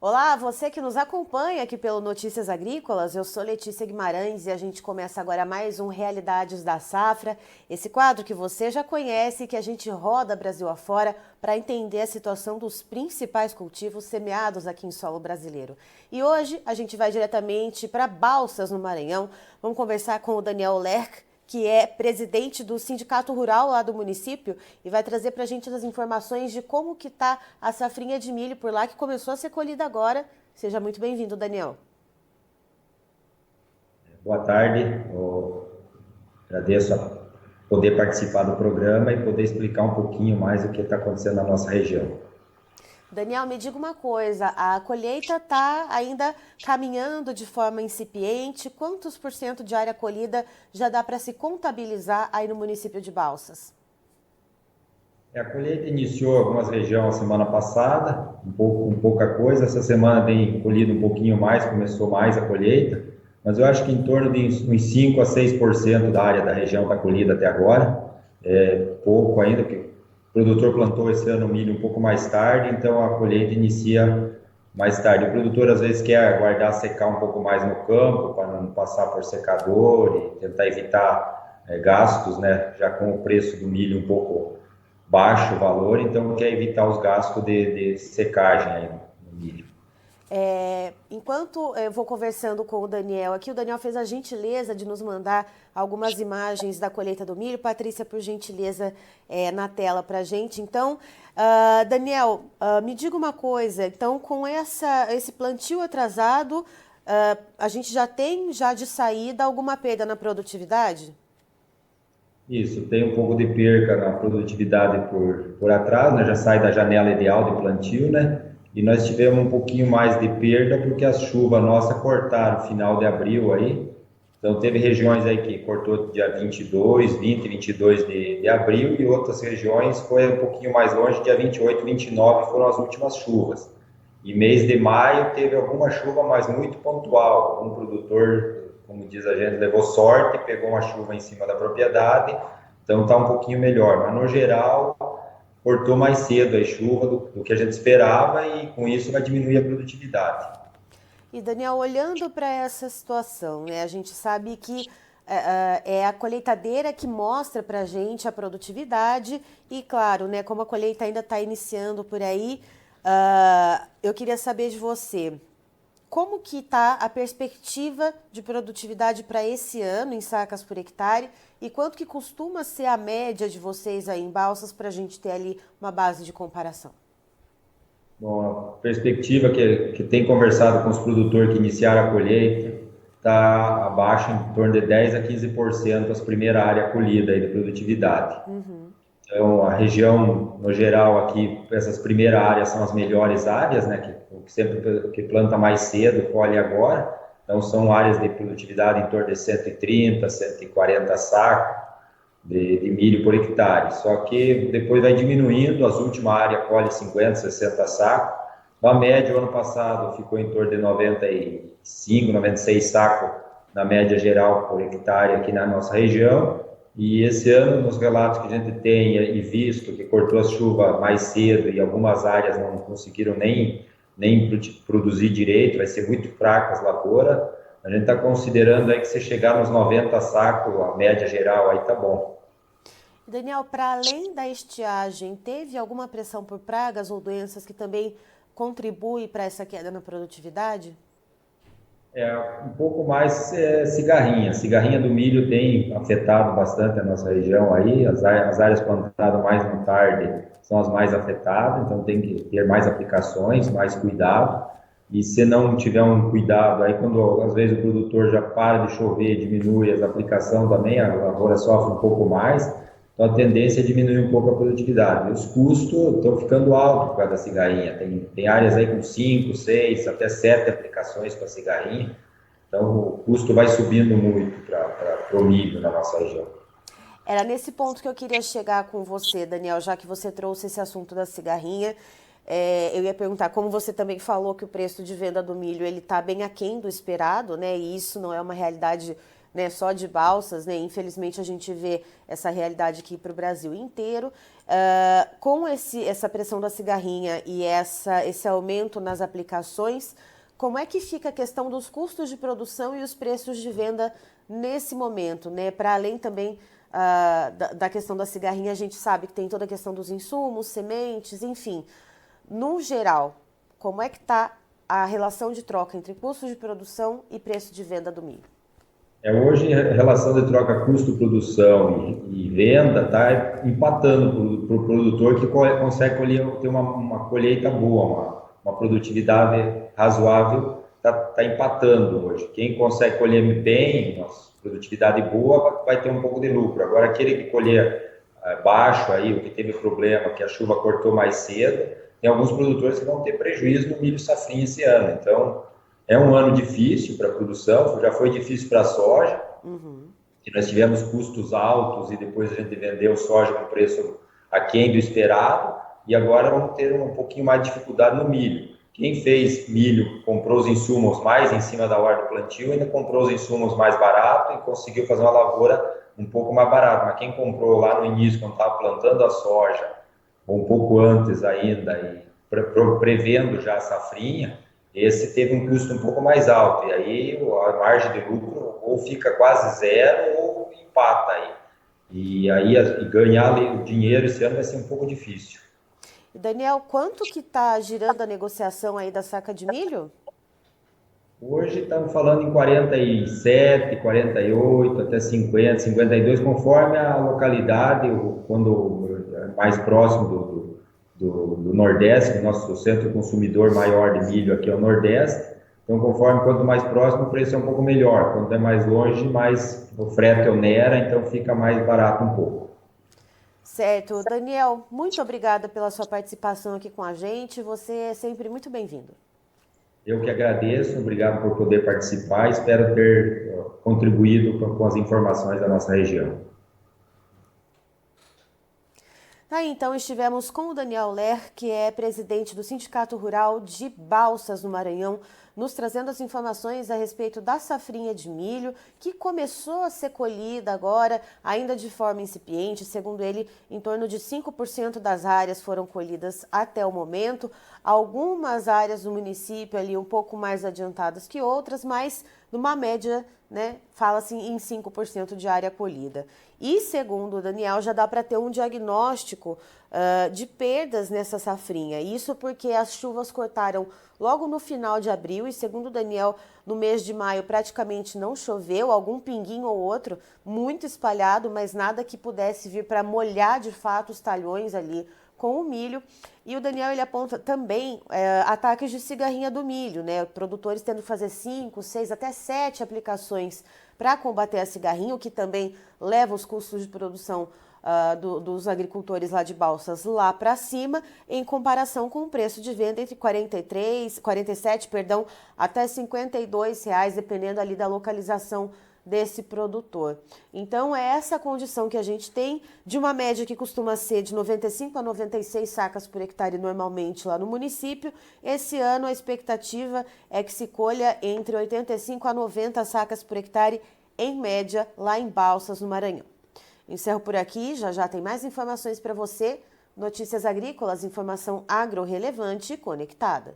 Olá, você que nos acompanha aqui pelo Notícias Agrícolas, eu sou Letícia Guimarães e a gente começa agora mais um Realidades da Safra, esse quadro que você já conhece e que a gente roda Brasil afora para entender a situação dos principais cultivos semeados aqui em solo brasileiro. E hoje a gente vai diretamente para Balsas, no Maranhão. Vamos conversar com o Daniel Lerch, que é presidente do Sindicato Rural lá do município e vai trazer para a gente as informações de como que está a safrinha de milho por lá, que começou a ser colhida agora. Seja muito bem-vindo, Daniel. Boa tarde, eu agradeço a poder participar do programa e poder explicar um pouquinho mais o que está acontecendo na nossa região. Daniel, me diga uma coisa, a colheita está ainda caminhando de forma incipiente. Quantos por cento de área colhida já dá para se contabilizar aí no município de Balsas? A colheita iniciou em algumas regiões semana passada, com pouca coisa. Essa semana tem colhido um pouquinho mais, começou mais a colheita, mas eu acho que em torno de uns 5 a 6% da área da região está colhida até agora. É pouco ainda, porque o produtor plantou esse ano milho um pouco mais tarde, então a colheita inicia mais tarde. O produtor às vezes quer aguardar secar um pouco mais no campo, para não passar por secador e tentar evitar gastos, né? Já com o preço do milho um pouco baixo valor, então quer evitar os gastos de secagem aí no milho. Enquanto eu vou conversando com o Daniel aqui, o Daniel fez a gentileza de nos mandar algumas imagens da colheita do milho. Patrícia, por gentileza, na tela para a gente. Então, Daniel, me diga uma coisa. Então, com esse plantio atrasado, a gente já tem de saída alguma perda na produtividade? Isso, tem um pouco de perca na produtividade por atrás, né? Já sai da janela ideal de plantio, né? E nós tivemos um pouquinho mais de perda porque as chuvas nossas cortaram final de abril aí. Então teve regiões aí que cortou dia 22, 20, 22 de abril e outras regiões foi um pouquinho mais longe, dia 28, 29 foram as últimas chuvas. E mês de maio teve alguma chuva, mas muito pontual. Um produtor, como diz a gente, levou sorte, pegou uma chuva em cima da propriedade, então está um pouquinho melhor. Mas no geral, cortou mais cedo a chuva do que a gente esperava e com isso vai diminuir a produtividade. E, Daniel, olhando para essa situação, né, a gente sabe que é a colheitadeira que mostra para a gente a produtividade e, claro, né, como a colheita ainda está iniciando por aí, eu queria saber de você, como que está a perspectiva de produtividade para esse ano em sacas por hectare e quanto que costuma ser a média de vocês aí em Balsas para a gente ter ali uma base de comparação? Bom, a perspectiva que tem conversado com os produtores que iniciaram a colheita está abaixo em torno de 10 a 15% as primeiras áreas colhidas aí de produtividade. Então, a região, no geral, aqui, essas primeiras áreas são as melhores áreas, né, que sempre que planta mais cedo, colhe agora. Então, são áreas de produtividade em torno de 130, 140 sacos de milho por hectare. Só que depois vai diminuindo, as últimas áreas colhe 50, 60 sacos. A média, o ano passado, ficou em torno de 95, 96 sacos na média geral por hectare aqui na nossa região. E esse ano, nos relatos que a gente tem e visto, que cortou a chuva mais cedo e algumas áreas não conseguiram nem produzir direito, vai ser muito fraca as lavouras. A gente está considerando aí que se chegar nos 90 sacos, a média geral aí tá bom. Daniel, para além da estiagem, teve alguma pressão por pragas ou doenças que também contribui para essa queda na produtividade? Um pouco mais cigarrinha. Cigarrinha do milho tem afetado bastante a nossa região aí. As áreas plantadas mais no tarde são as mais afetadas, então tem que ter mais aplicações, mais cuidado. E se não tiver um cuidado, aí quando às vezes o produtor já para de chover, diminui as aplicações também, a lavoura sofre um pouco mais. Então a tendência é diminuir um pouco a produtividade. E os custos estão ficando altos por causa da cigarrinha. Tem áreas aí com 5, 6, até 7 aplicações para cigarrinha. Então o custo vai subindo muito para o milho na nossa região. Era nesse ponto que eu queria chegar com você, Daniel, já que você trouxe esse assunto da cigarrinha. Eu ia perguntar, como você também falou que o preço de venda do milho ele está bem aquém do esperado, né? E isso não é uma realidade né, só de Balsas, né? Infelizmente a gente vê essa realidade aqui para o Brasil inteiro. Com essa pressão da cigarrinha e esse aumento nas aplicações, como é que fica a questão dos custos de produção e os preços de venda nesse momento, né? Para além também da questão da cigarrinha, a gente sabe que tem toda a questão dos insumos, sementes, enfim. No geral, como é que está a relação de troca entre custos de produção e preço de venda do milho? Hoje, a relação de troca custo-produção e venda está empatando para o produtor que consegue ter uma colheita boa, uma produtividade razoável, está empatando hoje. Quem consegue colher bem, produtividade boa, vai ter um pouco de lucro. Agora, aquele que colher baixo, aí, o que teve problema, que a chuva cortou mais cedo, tem alguns produtores que vão ter prejuízo no milho safrinha esse ano. Então, é um ano difícil para a produção, já foi difícil para a soja, que nós tivemos custos altos e depois a gente vendeu soja com preço aquém do esperado, e agora vamos ter um pouquinho mais de dificuldade no milho. Quem fez milho comprou os insumos mais em cima da hora do plantio, ainda comprou os insumos mais barato e conseguiu fazer uma lavoura um pouco mais barata. Mas quem comprou lá no início, quando estava plantando a soja, ou um pouco antes ainda, e prevendo já a safrinha, esse teve um custo um pouco mais alto, e aí a margem de lucro ou fica quase zero ou empata aí. E aí ganhar o dinheiro esse ano vai ser um pouco difícil. E Daniel, quanto que está girando a negociação aí da saca de milho? Hoje estamos falando em 47, 48, até 50, 52, conforme a localidade, quando mais próximo do Nordeste, o nosso centro consumidor maior de milho aqui é o Nordeste. Então, conforme quanto mais próximo, o preço é um pouco melhor. Quando é mais longe, mais o frete onera, então fica mais barato um pouco. Certo. Daniel, muito obrigada pela sua participação aqui com a gente. Você é sempre muito bem-vindo. Eu que agradeço, obrigado por poder participar. Espero ter contribuído com as informações da nossa região. Aí, então, estivemos com o Daniel Ler, que é presidente do Sindicato Rural de Balsas, no Maranhão, nos trazendo as informações a respeito da safrinha de milho, que começou a ser colhida agora, ainda de forma incipiente. Segundo ele, em torno de 5% das áreas foram colhidas até o momento. Algumas áreas do município ali um pouco mais adiantadas que outras, mas numa média, né, fala-se em 5% de área colhida. E, segundo o Daniel, já dá para ter um diagnóstico de perdas nessa safrinha. Isso porque as chuvas cortaram logo no final de abril e, segundo o Daniel, no mês de maio praticamente não choveu, algum pinguinho ou outro, muito espalhado, mas nada que pudesse vir para molhar de fato os talhões ali com o milho. E o Daniel ele aponta também ataques de cigarrinha do milho, né? Produtores tendo que fazer 5, 6, até 7 aplicações para combater a cigarrinha, o que também leva os custos de produção dos agricultores lá de Balsas lá para cima, em comparação com o preço de venda entre 47, até R$52, dependendo ali da localização desse produtor. Então, é essa condição que a gente tem de uma média que costuma ser de 95 a 96 sacas por hectare normalmente lá no município. Esse ano, a expectativa é que se colha entre 85 a 90 sacas por hectare, em média, lá em Balsas, no Maranhão. Encerro por aqui, já tem mais informações para você. Notícias Agrícolas, informação agro relevante e conectada.